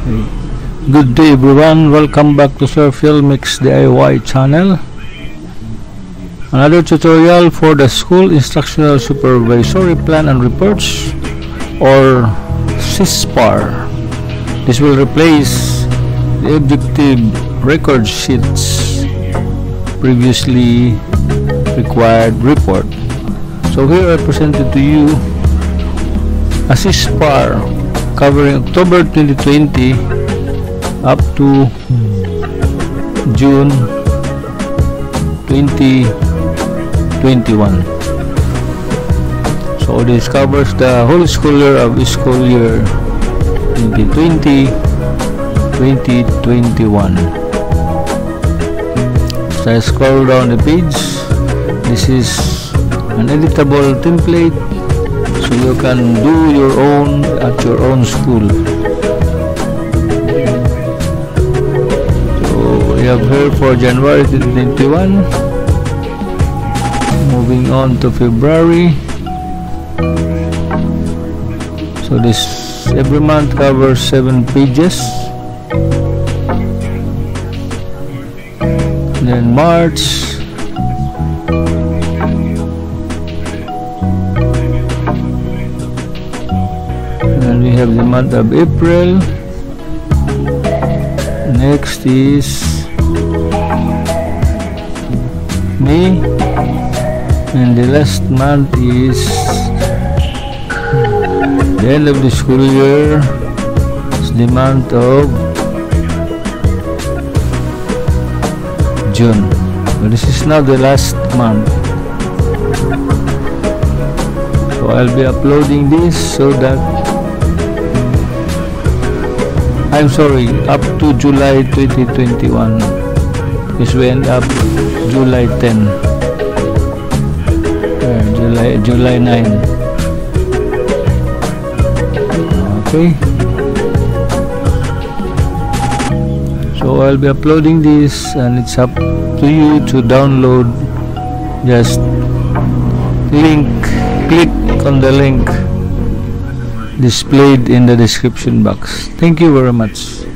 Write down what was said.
Good day everyone, welcome back to Sir fielmix DIY channel. Another tutorial for the school Instructional Supervisory Plan and Reports, or SISPAR. This will replace the objective record sheets previously required report. So here I presented to you a SISPAR covering October 2020 up to June 2021. So this covers the whole school year of school year 2020-2021. So I scroll down the page. This is an editable template, so you can do your own at your own school. So we have here for January 2021. Moving on to February. So this every month covers 7 pages. Then March. And we have the month of April. Next is May, and the last month is the end of the school year. It's the month of June. But this is now the last month. So I'll be uploading this so that up to July 2021. This will end up July 10. July 9. Okay. So I'll be uploading this, and it's up to you to download. Just click on the link displayed in the description box. Thank you very much.